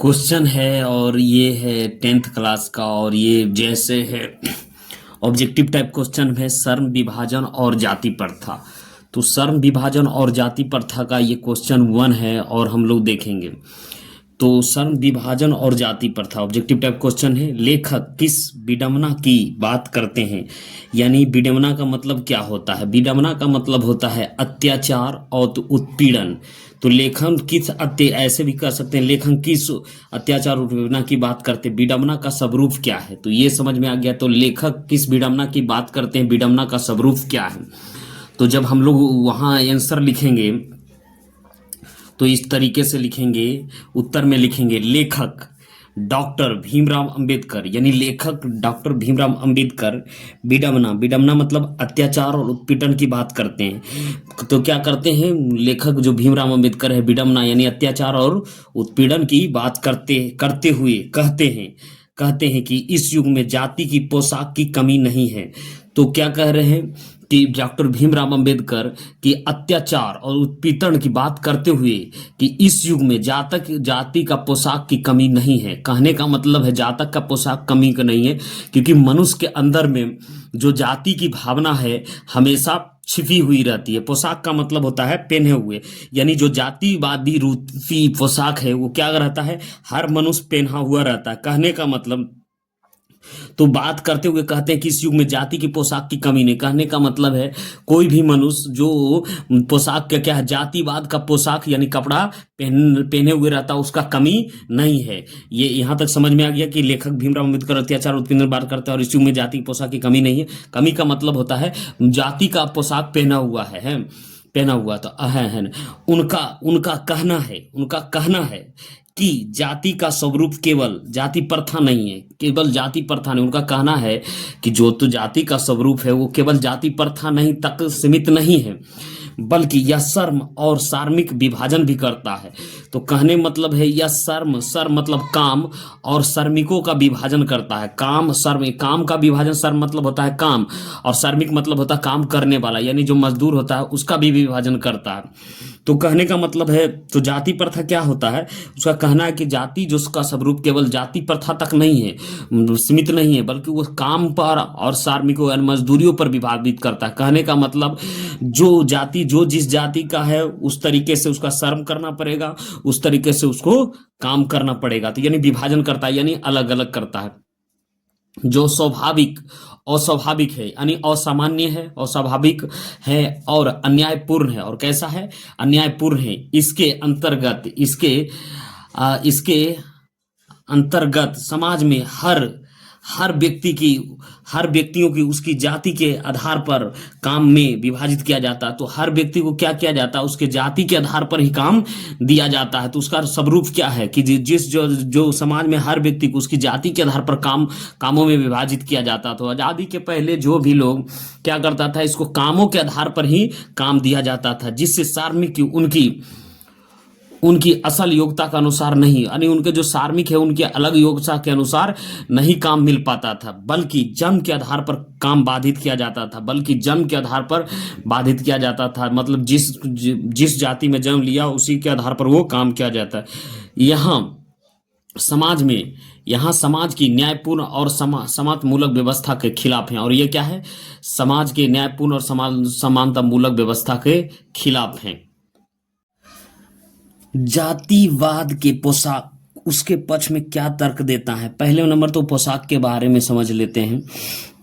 Question है और ये है 10th क्लास का। और ये जैसे है ऑब्जेक्टिव टाइप क्वेश्चन है, श्रम विभाजन और जाति प्रथा। तो श्रम विभाजन और जाति प्रथा का ये क्वेश्चन 1 है और हम लोग देखेंगे। तो श्रम विभाजन और जाति प्रथा ऑब्जेक्टिव टाइप क्वेश्चन है। लेखक किस विडंबना की बात करते हैं? यानी विडंबना का मतलब क्या होता है? विडंबना का मतलब होता है अत्याचार और उत्पीड़न। तो लेखन किस ऐसे भी कर सकते हैं, लेखन किस अत्याचार और विडंबना की बात करते हैं, विडंबना का स्वरूप क्या है? तो ये समझ में आ गया। तो लेखक किस विडंबना की बात करते हैं, विडंबना का स्वरूप क्या है? तो जब हम लोग वहाँ आंसर लिखेंगे तो इस तरीके से लिखेंगे, उत्तर में लिखेंगे लेखक डॉक्टर भीमराव अंबेडकर, यानी लेखक डॉक्टर भीमराव अंबेडकर विडंबना, विडंबना मतलब अत्याचार और उत्पीड़न की बात करते हैं। तो क्या करते हैं लेखक जो भीमराव अंबेडकर है, विडंबना यानी अत्याचार और उत्पीड़न की बात करते हुए कहते हैं कि इस युग में जाति की पोशाक की कमी नहीं है। तो क्या कह रहे हैं कि डॉक्टर भीमराव अंबेडकर की अत्याचार और उत्पीड़न की बात करते हुए कि इस युग में जाति का पोशाक की कमी नहीं है। कहने का मतलब है जातक का पोशाक कमी का नहीं है, क्योंकि मनुष्य के अंदर में जो जाति की भावना है हमेशा छिपी हुई रहती है। पोशाक का मतलब होता है पहने हुए, यानी जो जातिवादी रूपी पोशाक है वो क्या रहता है, हर मनुष्य पहना हुआ रहता है। कहने का मतलब, तो बात करते हुए कहते हैं कि इस युग में जाति की पोशाक की कमी नहीं। कहने का मतलब है कोई भी मनुष्य जो पोशाक का क्या है, जातिवाद का पोशाक यानी कपड़ा पहने हुए रहता है, उसका कमी नहीं है। ये यहाँ तक समझ में आ गया कि लेखक भीमराव अम्बेडकर अत्याचार उत्पीड़न बात करते हैं और इस युग में जाति की पोशाक की कमी नहीं है। कमी का मतलब होता है जाति का पोशाक पहना हुआ है पहना हुआ। तो है उनका कहना है कि जाति का स्वरूप केवल जाति प्रथा नहीं है, केवल जाति प्रथा नहीं। उनका कहना है कि जो तो जाति का स्वरूप है वो केवल जाति प्रथा नहीं तक सीमित नहीं है, बल्कि यह श्रम और सार्मिक विभाजन भी करता है। तो कहने मतलब है यह श्रम मतलब काम और श्रमिकों का विभाजन करता है। काम का विभाजन, श्रम मतलब होता है काम और श्रमिक मतलब होता है काम करने वाला, यानी जो मजदूर होता है उसका भी विभाजन करता है। तो कहने का मतलब है, तो जाति प्रथा क्या होता है, उसका कहना है कि जाति जो उसका स्वरूप केवल जाति प्रथा तक नहीं है, सीमित नहीं है, बल्कि वो काम पर और श्रमिकों यानी मजदूरियों पर विभाजित करता है। कहने का मतलब जो जिस जाति का है उस तरीके से उसका श्रम करना पड़ेगा, उस तरीके से उसको काम करना पड़ेगा। तो यानी विभाजन करता है, यानी अलग अलग करता है। जो अस्वाभाविक है यानी असामान्य है, अस्वाभाविक है और अन्यायपूर्ण है। और कैसा है, अन्यायपूर्ण है। इसके अंतर्गत समाज में हर व्यक्तियों की उसकी जाति के आधार पर काम में विभाजित किया जाता है। तो हर व्यक्ति को क्या किया जाता है, उसके जाति के आधार पर ही काम दिया जाता है। तो उसका स्वरूप क्या है कि जो समाज में हर व्यक्ति को उसकी जाति के आधार पर कामों में विभाजित किया जाता। तो आज़ादी के पहले जो भी लोग क्या करता था, इसको कामों के आधार पर ही काम दिया जाता था, जिससे श्रमिक उनकी असल योग्यता के अनुसार नहीं, यानी उनके जो श्रमिक है उनके अलग योग्यता के अनुसार नहीं काम मिल पाता था, बल्कि जन्म के आधार पर काम बाधित किया जाता था। मतलब जिस जाति में जन्म लिया उसी के आधार पर वो काम किया जाता है। यहाँ समाज की न्यायपूर्ण और समानता मूलक व्यवस्था के खिलाफ है। और ये क्या है, समाज के न्यायपूर्ण और समानता मूलक व्यवस्था के खिलाफ है। जातिवाद के पोशाक उसके पक्ष में क्या तर्क देता है? पहले नंबर तो पोशाक के बारे में समझ लेते हैं।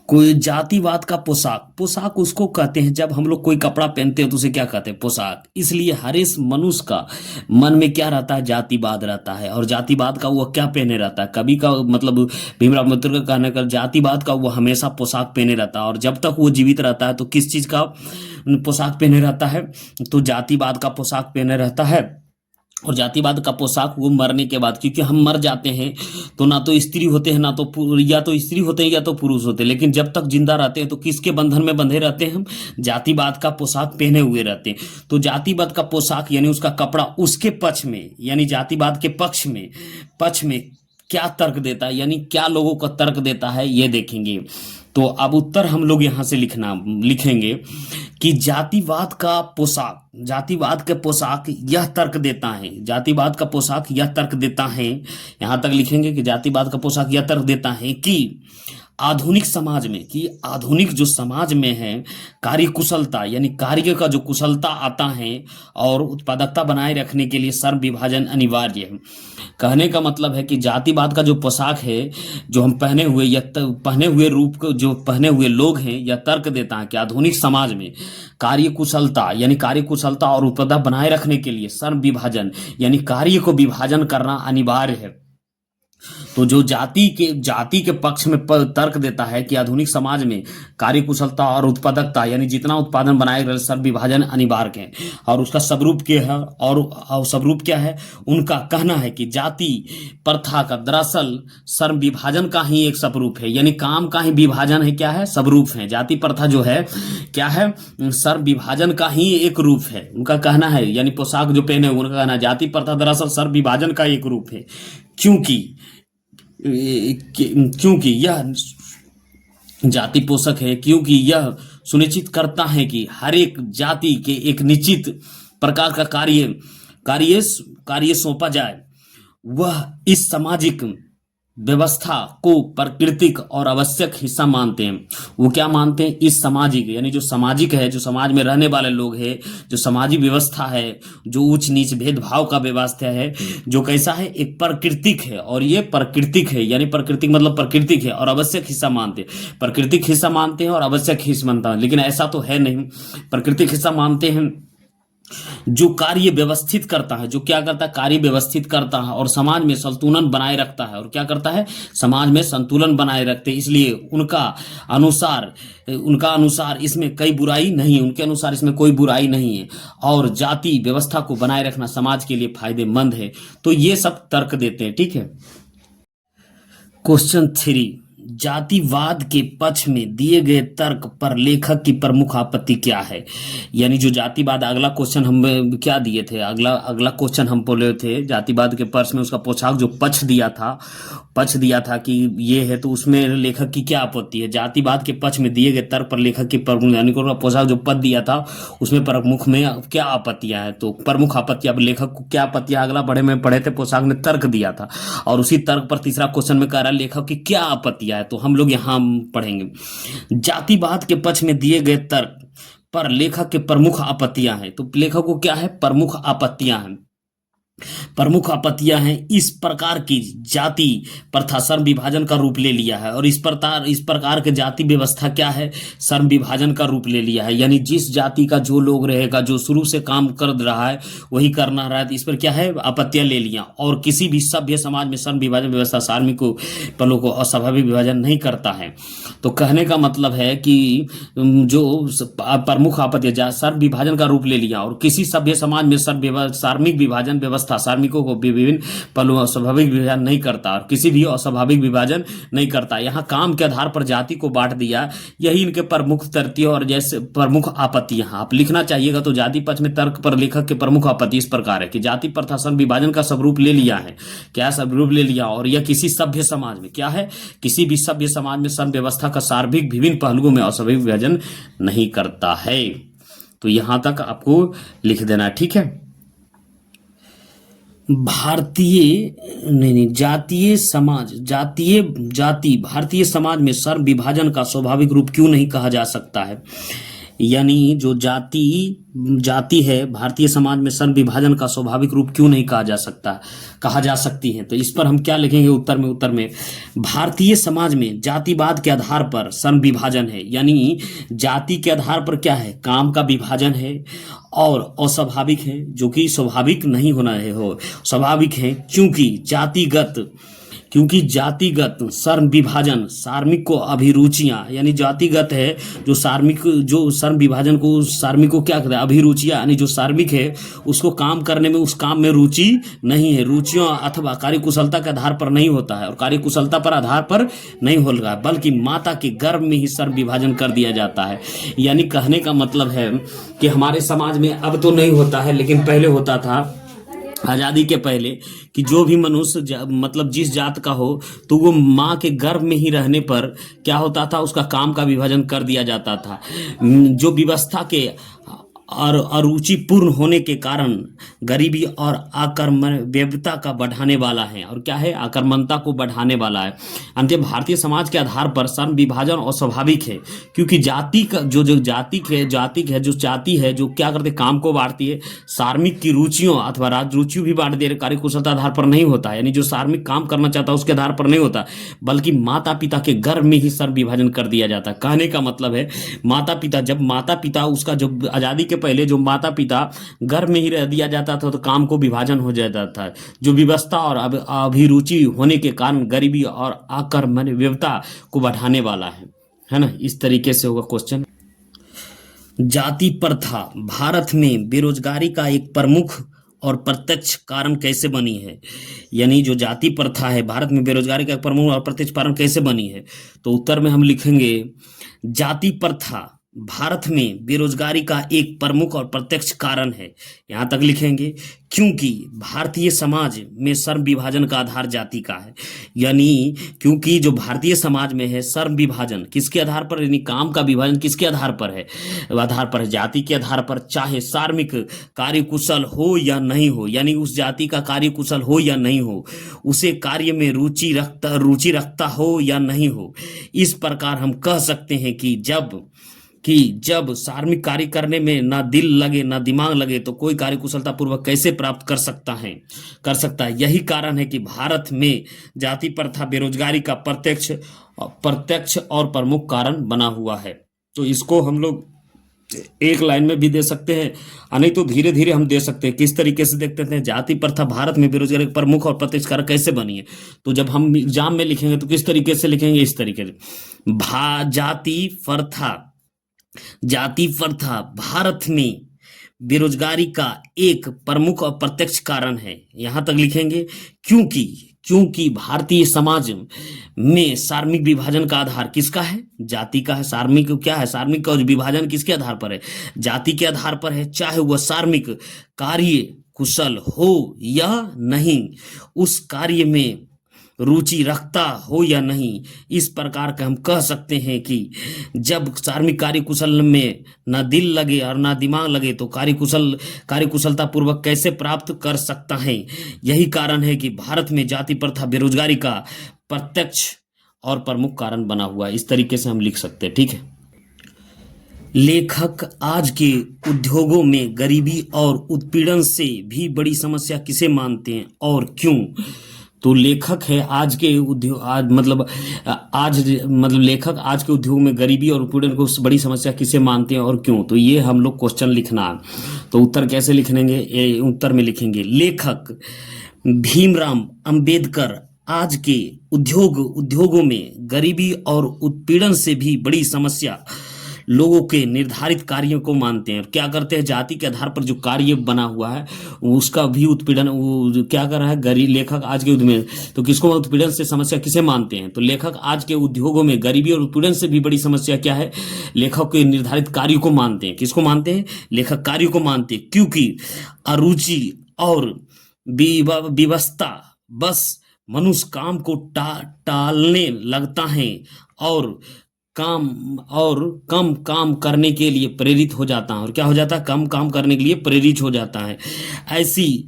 कोई जातिवाद का पोशाक उसको कहते हैं, जब हम लोग कोई कपड़ा पहनते हैं तो उसे क्या कहते हैं, पोशाक। इसलिए हर इस मनुष्य का मन में क्या रहता है, जातिवाद रहता है। और जातिवाद का वो क्या पहने रहता है, कभी का मतलब भीमराव अम्बेडकर का कहने का जातिवाद का वो हमेशा पोशाक पहने रहता है। और जब तक वो जीवित रहता है तो किस चीज का पोशाक पहने रहता है, तो जातिवाद का पोशाक पहने रहता है। और जातिवाद का पोशाक वो मरने के बाद, क्योंकि हम मर जाते हैं तो ना तो स्त्री होते हैं, या तो स्त्री होते हैं या तो पुरुष होते हैं, लेकिन जब तक जिंदा रहते हैं तो किसके बंधन में बंधे रहते हैं, हम जातिवाद का पोशाक पहने हुए रहते हैं। तो जातिवाद का पोशाक यानी उसका कपड़ा उसके पक्ष में, यानी जातिवाद के पक्ष में क्या तर्क देता है, यानी क्या लोगों का तर्क देता है, ये देखेंगे। तो अब उत्तर हम लोग यहाँ से लिखेंगे कि जातिवाद का पोशाक, जातिवाद के पोशाक यह तर्क देता है, जातिवाद का पोशाक यह तर्क देता है, यहाँ तक लिखेंगे कि जातिवाद का पोशाक यह तर्क देता है कि आधुनिक समाज में, कि आधुनिक जो समाज में है कार्य कुशलता यानी कार्य का जो कुशलता आता है और उत्पादकता बनाए रखने के लिए श्रम विभाजन अनिवार्य है। कहने का मतलब है कि जातिवाद का जो पोशाक है जो हम पहने हुए या पहने हुए रूप को जो पहने हुए लोग हैं, यह तर्क देता है कि आधुनिक समाज में कार्य कुशलता यानी कार्य कुशलता और उत्पादकता बनाए रखने के लिए श्रम विभाजन यानी कार्य को विभाजन करना अनिवार्य है। तो जो जाति के पक्ष में तर्क देता है कि आधुनिक समाज में कार्य कुशलता और उत्पादकता यानी जितना उत्पादन बनाए रहे श्रम विभाजन अनिवार्य है। और उसका सबरूप क्या है, और सबरूप क्या है, उनका कहना है कि जाति प्रथा का दरअसल श्रम विभाजन का ही एक सबरूप है, यानी काम का ही विभाजन है, क्या है, सबरूप है। जाति प्रथा जो है क्या है, श्रम विभाजन का ही एक रूप है, उनका कहना है। यानी पोशाक जो पहने उनका कहना है जाति प्रथा दरअसल श्रम विभाजन का एक रूप है, क्योंकि यह जाति पोषक है, क्योंकि यह सुनिश्चित करता है कि हर एक जाति के एक निश्चित प्रकार का कार्य सौंपा जाए। वह इस सामाजिक व्यवस्था को प्राकृतिक और आवश्यक हिस्सा मानते हैं। वो क्या मानते हैं, इस सामाजिक यानी जो सामाजिक है, जो समाज में रहने वाले लोग हैं, जो सामाजिक व्यवस्था है, जो उच्च नीच भेदभाव का व्यवस्था है, जो कैसा है, एक प्राकृतिक है। और ये प्राकृतिक है यानी प्राकृतिक मतलब प्राकृतिक है और आवश्यक हिस्सा मानते हैं। प्राकृतिक हिस्सा मानते हैं और आवश्यक हिस्सा मानता है, लेकिन ऐसा तो है नहीं। प्राकृतिक हिस्सा मानते हैं जो कार्य व्यवस्थित करता है, जो क्या करता है, कार्य व्यवस्थित करता है और समाज में संतुलन बनाए रखता है। और क्या करता है, समाज में संतुलन बनाए रखते हैं। इसलिए उनका अनुसार इसमें कोई बुराई नहीं, उनके अनुसार इसमें कोई बुराई नहीं है और जाति व्यवस्था को बनाए रखना समाज के लिए फायदेमंद है। तो ये सब तर्क देते हैं। ठीक है। क्वेश्चन 3, जातिवाद के पक्ष में दिए गए तर्क पर लेखक की प्रमुख आपत्ति क्या है। यानी जो जातिवाद, अगला क्वेश्चन हम क्या दिए थे, अगला क्वेश्चन हम बोले थे जातिवाद के पक्ष में उसका पोशाक जो पक्ष दिया था कि ये है, तो उसमें लेखक की क्या आपत्ति है। जातिवाद के पक्ष में दिए गए तर्क पर लेखक की प्रमुख यानी पोशाक जो पद दिया था उसमें प्रमुख में क्या आपत्तियां हैं। तो प्रमुख आपत्ति, अब लेखक को क्या आपत्तियां, अगला पढ़े थे पोशाक ने तर्क दिया था और उसी तर्क पर तीसरा क्वेश्चन में कह रहा है लेखक की क्या आपत्तियां है। तो हम लोग यहां पढ़ेंगे जातिवाद के पक्ष में दिए गए तर्क पर लेखक के प्रमुख आपत्तियां हैं। तो लेखक को क्या है, प्रमुख आपत्तियां हैं। प्रमुख आपत्तियां हैं इस प्रकार की जाति प्रथा श्रम विभाजन का रूप ले लिया है। और इस प्रकार के जाति व्यवस्था क्या है, श्रम विभाजन का रूप ले लिया है। यानी जिस जाति का जो लोग रहेगा, जो शुरू से काम कर रहा है वही करना रहा है, तो इस पर क्या है, आपत्तियां ले लिया। और किसी भी सभ्य समाज में श्रम विभाजन व्यवस्था श्रमिकों पलों को अस्वाभाविक विभाजन नहीं करता है। तो कहने का मतलब है कि जो प्रमुख आपत्ति श्रम विभाजन का रूप ले लिया और किसी सभ्य समाज में श्रमिक विभाजन व्यवस्था श्रमिकों को विभिन्न पलों अस्वाभाविक विभाजन नहीं करता और किसी भी अस्वाभाविक विभाजन नहीं करता। यहाँ काम के आधार पर जाति को बांट दिया, यही इनके प्रमुख तथ्य और जैसे प्रमुख आपत्ति यहाँ आप लिखना चाहिएगा। तो जाति पक्ष में तर्क पर लेखक के प्रमुख आपत्ति इस प्रकार है कि जाति प्रथा श्रम विभाजन का स्वरूप ले लिया है, क्या स्वरूप ले लिया, और यह किसी सभ्य समाज में क्या है, किसी भी सभ्य समाज में श्रम व्यवस्था का सार्वभौमिक विभिन्न पहलुओं में अस्वाभाविक विभाजन नहीं करता है। तो यहां तक आपको लिख देना है। ठीक है। जातीय भारतीय समाज में श्रम विभाजन का स्वाभाविक रूप क्यों नहीं कहा जा सकता है। यानी जो जाति है भारतीय समाज में श्रम विभाजन का स्वाभाविक रूप क्यों नहीं कहा जा सकती है। तो इस पर हम क्या लिखेंगे उत्तर में भारतीय समाज में जातिवाद के आधार पर श्रम विभाजन है। यानी जाति के आधार पर क्या है, काम का विभाजन है और अस्वाभाविक है, जो कि स्वाभाविक नहीं होना है, स्वाभाविक है क्योंकि जातिगत श्रम विभाजन कार्मिक को अभिरुचियां, यानी जातिगत है जो श्रम विभाजन को कार्मिक को क्या कहते हैं, अभिरुचियां, यानी जो कार्मिक है उसको काम करने में, उस काम में रुचि नहीं है, रुचियों अथवा कार्यकुशलता के आधार पर नहीं होता है और कार्यकुशलता पर आधार पर नहीं होगा, बल्कि माता के गर्भ में ही श्रम विभाजन कर दिया जाता है। यानी कहने का मतलब है कि हमारे समाज में अब तो नहीं होता है लेकिन पहले होता था आजादी के पहले कि जो भी मनुष्य मतलब जिस जात का हो तो वो माँ के गर्भ में ही रहने पर क्या होता था, उसका काम का विभाजन कर दिया जाता था। जो व्यवस्था के और अरुचिपूर्ण होने के कारण गरीबी और आक्रमण्यता का बढ़ाने वाला है, और क्या है, आक्रमणता को बढ़ाने वाला है। अंततः भारतीय समाज के आधार पर श्रम विभाजन अस्वाभाविक है, क्योंकि जाति का जो जो जाति है जो क्या करते, काम को बांटती है। सार्मिक की रुचियों अथवा राज रुचियों भी बांट दे, कार्य कुशलता आधार पर नहीं होता, यानी जो सार्मिक काम करना चाहता है उसके आधार पर नहीं होता, बल्कि माता पिता के गर्भ में ही श्रम विभाजन कर दिया जाता है। कहने का मतलब है माता पिता, जब माता पिता उसका जो आजादी के पहले जो माता पिता गर्भ में ही रह दिया जाता था तो काम को विभाजन हो जाता था, जो व्यवस्था और अभिरुचि होने के कारण गरीबी और आक्रमण्यता को बढ़ाने वाला है ना। इस तरीके से होगा क्वेश्चन। जाति प्रथा भारत में बेरोजगारी का एक प्रमुख और प्रत्यक्ष कारण कैसे बनी है, यानी जो जाति प्रथा है भारत में बेरोजगारी का एक प्रमुख और प्रत्यक्ष कारण कैसे बनी है, तो उत्तर में हम लिखेंगे जाति प्रथा भारत में बेरोजगारी का एक प्रमुख और प्रत्यक्ष कारण है। यहां तक लिखेंगे क्योंकि भारतीय समाज में श्रम विभाजन का आधार जाति का है, यानी क्योंकि जो भारतीय समाज में है श्रम विभाजन किसके आधार पर, यानी काम का विभाजन किसके आधार पर है, जाति के आधार पर। चाहे श्रमिक कार्य कुशल हो या नहीं हो, यानी उस जाति का कार्य कुशल हो या नहीं हो, उसे कार्य में रुचि रखता हो या नहीं हो। इस प्रकार हम कह सकते हैं कि जब शारीरिक कार्य करने में ना दिल लगे ना दिमाग लगे तो कोई कार्य कुशलता पूर्वक कैसे प्राप्त कर सकता है। यही कारण है कि भारत में जाति प्रथा बेरोजगारी का प्रत्यक्ष और प्रमुख कारण बना हुआ है। तो इसको हम लोग एक लाइन में भी दे सकते हैं, नहीं तो धीरे धीरे हम दे सकते हैं। किस तरीके से देखते हैं, जाति प्रथा भारत में बेरोजगारी का प्रमुख और प्रत्यक्ष कारण कैसे बनी है। तो जब हम एग्जाम में लिखेंगे तो किस तरीके से लिखेंगे, इस तरीके से जाति प्रथा भारत में बेरोजगारी का एक प्रमुख और प्रत्यक्ष कारण है। यहां तक लिखेंगे क्योंकि भारतीय समाज में सार्मिक विभाजन का आधार किसका है, जाति का है। सार्मिक क्या है, सार्मिक का विभाजन किसके आधार पर है, जाति के आधार पर है। चाहे वह सार्मिक कार्य कुशल हो या नहीं, उस कार्य में रुचि रखता हो या नहीं। इस प्रकार का हम कह सकते हैं कि जब सार्मिक कार्य कुशल में ना दिल लगे और ना दिमाग लगे तो कार्य कुशलता पूर्वक कैसे प्राप्त कर सकता है। यही कारण है कि भारत में जाति प्रथा बेरोजगारी का प्रत्यक्ष और प्रमुख कारण बना हुआ है। इस तरीके से हम लिख सकते हैं, ठीक है। लेखक आज के उद्योगों में गरीबी और उत्पीड़न से भी बड़ी समस्या किसे मानते हैं और क्यों। तो लेखक है आज के उद्योग लेखक आज के उद्योग में गरीबी और उत्पीड़न को बड़ी समस्या किसे मानते हैं और क्यों। तो ये हम लोग क्वेश्चन लिखना है। तो उत्तर कैसे लिखेंगे, उत्तर में लिखेंगे लेखक भीमराव अंबेडकर आज के उद्योगों में गरीबी और उत्पीड़न से भी बड़ी समस्या लोगों के निर्धारित कार्यों को मानते हैं। क्या करते हैं, जाति के आधार पर जो कार्य बना हुआ है उसका भी उत्पीड़न वो क्या कर रहा है, गरीब लेखक आज के उद्योग में। तो किसको उत्पीड़न से समस्या किसे मानते हैं, तो लेखक आज के उद्योगों में गरीबी और उत्पीड़न से भी बड़ी समस्या क्या है, लेखक के निर्धारित कार्य को मानते हैं। किसको मानते हैं, लेखक कार्य को मानते हैं, क्योंकि अरुचि और व्यवस्था बस मनुष्य काम को टालने लगता है और कम काम करने के लिए प्रेरित हो जाता है। और क्या हो जाता है, कम काम करने के लिए प्रेरित हो जाता है। ऐसी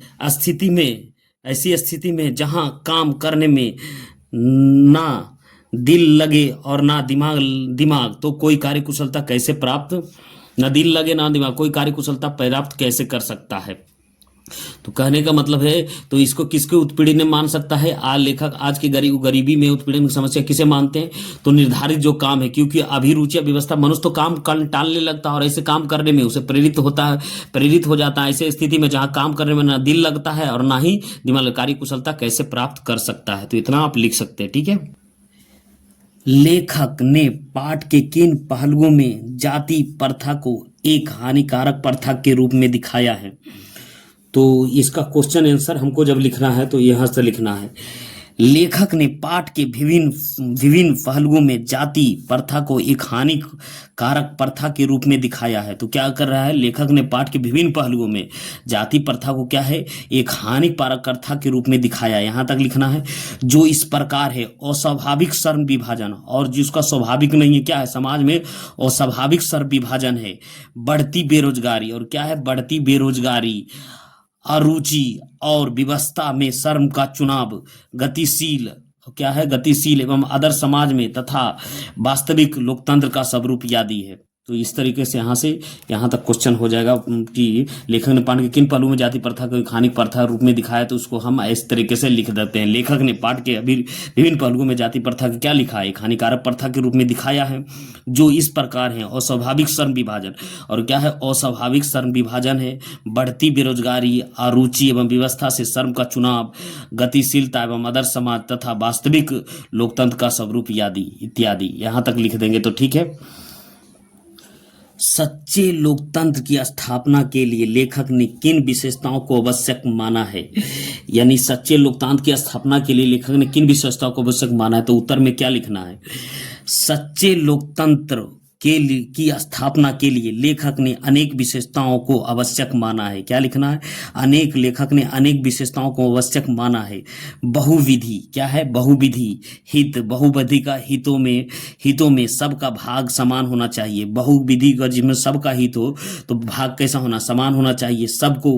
स्थिति में जहां काम करने में ना दिल लगे और ना दिमाग तो कोई कार्य कुशलता कैसे प्राप्त, ना दिल लगे ना दिमाग, कोई कार्य कुशलता प्राप्त कैसे कर सकता है। तो कहने का मतलब है, तो इसको किसके उत्पीड़न में मान सकता है, लेखक आज की गरीबी में उत्पीड़न की समस्या किसे मानते हैं, तो निर्धारित जो काम है, क्योंकि अभिरुचि व्यवस्था मनुष्य तो काम टालने लगता है और ऐसे काम करने में उसे प्रेरित हो जाता है। ऐसे स्थिति में जहां काम करने में ना दिल लगता है और ना ही दिमाग, कार्य कुशलता कैसे प्राप्त कर सकता है। तो इतना आप लिख सकते हैं, ठीक है। लेखक ने पाठ के किन पहलुओं में जाति प्रथा को एक हानिकारक प्रथा के रूप में दिखाया है। तो इसका क्वेश्चन आंसर हमको जब लिखना है तो यहां से लिखना है। लेखक ने पाठ के विभिन्न विभिन्न पहलुओं में जाति प्रथा को एक हानिकारक प्रथा के रूप में दिखाया है। तो क्या कर रहा है, लेखक ने पाठ के विभिन्न पहलुओं में जाति प्रथा को क्या है, एक हानिकारक प्रथा के रूप में दिखाया। यहां तक लिखना है। जो इस प्रकार है अस्वाभाविक श्रम विभाजन, और जिसका स्वाभाविक नहीं है, क्या है, समाज में अस्वाभाविक श्रम विभाजन है, बढ़ती बेरोजगारी, और क्या है, बढ़ती बेरोजगारी, अरुचि और व्यवस्था में श्रम का चुनाव, गतिशील, क्या है, गतिशील एवं आदर्श समाज में तथा वास्तविक लोकतंत्र का स्वरूप आदि है। तो इस तरीके से यहाँ तक क्वेश्चन हो जाएगा कि लेखक ने पाठ के किन पहलुओं में जाति प्रथा को एक हानिकारक प्रथा रूप में दिखाया। तो उसको हम इस तरीके से लिख देते हैं, लेखक ने पाठ के अभी विभिन्न पहलुओं में जाति प्रथा को क्या लिखा है, एक हानिकारक प्रथा के रूप में दिखाया है, जो इस प्रकार है अस्वाभाविक श्रम विभाजन, और क्या है, अस्वाभाविक श्रम विभाजन है, बढ़ती बेरोजगारी, अरुचि एवं व्यवस्था से श्रम का चुनाव, गतिशीलता एवं आदर्श समाज तथा वास्तविक लोकतंत्र का स्वरूप आदि इत्यादि। यहाँ तक लिख देंगे तो ठीक है। सच्चे लोकतंत्र की स्थापना के लिए लेखक ने किन विशेषताओं को आवश्यक माना है, यानी सच्चे लोकतंत्र की स्थापना के लिए लेखक ने किन विशेषताओं को आवश्यक माना है। तो उत्तर में क्या लिखना है, सच्चे लोकतंत्र की स्थापना के लिए लेखक ने अनेक विशेषताओं को आवश्यक माना है। क्या लिखना है, लेखक ने अनेक विशेषताओं को आवश्यक माना है। बहुविधि, क्या है, बहुविधि, हित, बहुविधि का हितों में सबका भाग समान होना चाहिए। बहुविधि का जिसमें सबका हित हो तो भाग कैसा होना, समान होना चाहिए। सबको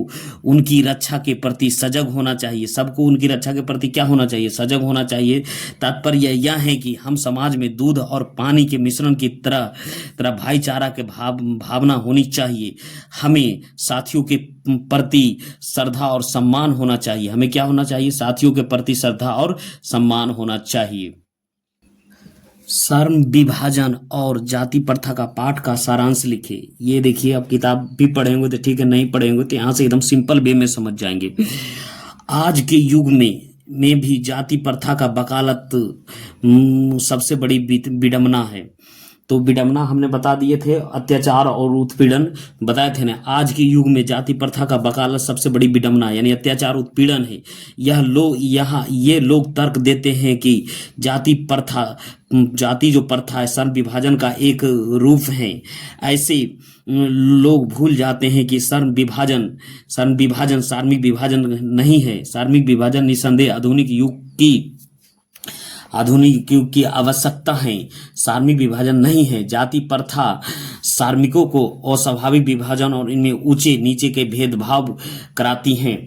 उनकी रक्षा के प्रति सजग होना चाहिए, सबको उनकी रक्षा के प्रति क्या होना चाहिए, सजग होना चाहिए। तात्पर्य यह है कि हम समाज में दूध और पानी के मिश्रण की तरह भाईचारा के भावना होनी चाहिए। हमें साथियों के प्रति श्रद्धा और सम्मान होना चाहिए। हमें क्या होना चाहिए, साथियों के प्रति श्रद्धा और सम्मान होना चाहिए। श्रम विभाजन और जाति प्रथा का पाठ का सारांश लिखे। ये देखिए, आप किताब भी पढ़ेंगे तो ठीक है, नहीं पढ़ेंगे तो यहाँ से एकदम सिंपल वे में समझ जाएंगे। आज के युग में भी जाति प्रथा का वकालत सबसे बड़ी विडंबना है। तो विडंबना हमने बता दिए थे, अत्याचार और उत्पीड़न बताए थे ना। आज के युग में जाति प्रथा का वकालत सबसे बड़ी विडंबना यानी अत्याचार उत्पीड़न है। ये लोग तर्क देते हैं कि जाति जो प्रथा है श्रम विभाजन का एक रूप है। ऐसे लोग भूल जाते हैं कि श्रम विभाजन सार्मिक विभाजन नहीं है। सार्मिक विभाजन निसंदेह आधुनिक युग की आवश्यकता है, सार्मिक विभाजन नहीं है। जाति प्रथा सार्मिकों को अस्वाभाविक विभाजन और इनमें ऊंचे नीचे के भेदभाव कराती हैं।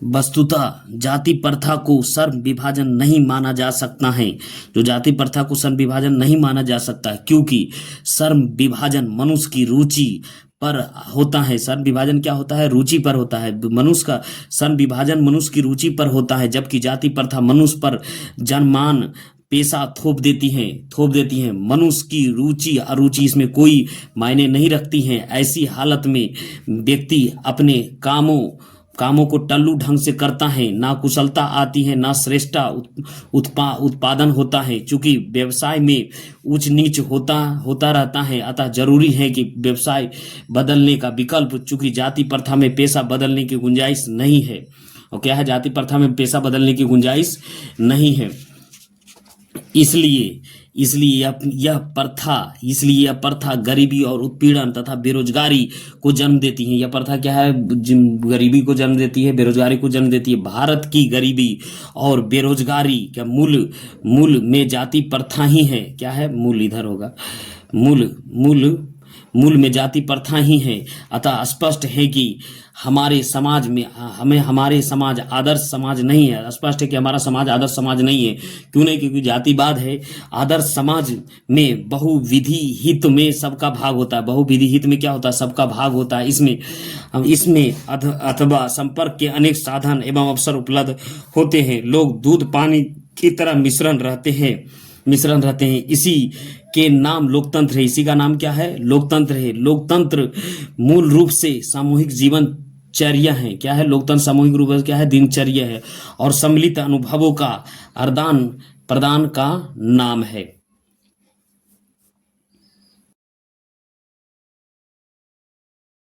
वस्तुतः जाति प्रथा को श्रम विभाजन नहीं माना जा सकता है। जो जाति प्रथा को श्रम विभाजन नहीं माना जा सकता है, क्योंकि श्रम विभाजन मनुष्य की रुचि पर होता है। श्रम विभाजन क्या होता है, रुचि पर होता है। मनुष्य का श्रम विभाजन मनुष्य की रुचि पर होता है, जबकि जाति प्रथा मनुष्य पर जनमान पेशा थोप देती हैं। मनुष्य की रुचि अरुचि इसमें कोई मायने नहीं रखती हैं। ऐसी हालत में व्यक्ति अपने कामों को टल्लू ढंग से करता है, ना कुशलता आती है, ना श्रेष्ठ उत्पादन होता है। चूंकि व्यवसाय में उच्च नीच होता रहता है, अतः जरूरी है कि व्यवसाय बदलने का विकल्प, चूंकि जाति प्रथा में पेशा बदलने की गुंजाइश नहीं है। और क्या है, जाति प्रथा में पेशा बदलने की गुंजाइश नहीं है। इसलिए यह प्रथा गरीबी और उत्पीड़न तथा बेरोजगारी को जन्म देती है। यह प्रथा क्या है, गरीबी को जन्म देती है, बेरोजगारी को जन्म देती है। भारत की गरीबी और बेरोजगारी क्या मूल में जाति प्रथा ही है। क्या है, मूल इधर होगा, मूल में जाति प्रथा ही है। अतः स्पष्ट है कि हमारे समाज आदर्श समाज नहीं है। स्पष्ट है कि हमारा समाज आदर्श समाज नहीं है। क्यों नहीं, क्योंकि जातिवाद है। आदर्श समाज में बहुविधि हित में सबका भाग होता है। बहुविधि हित में क्या होता है, सबका भाग होता है। इसमें अथवा संपर्क के अनेक साधन एवं अवसर उपलब्ध होते हैं। लोग दूध पानी की तरह मिश्रण रहते हैं। इसी के नाम लोकतंत्र है। इसी का नाम क्या है, लोकतंत्र है। लोकतंत्र मूल रूप से सामूहिक जीवन चर्या है। क्या है, लोकतंत्र सामूहिक रूप से क्या है, दिनचर्या है और सम्मिलित अनुभवों का आदान प्रदान का नाम है।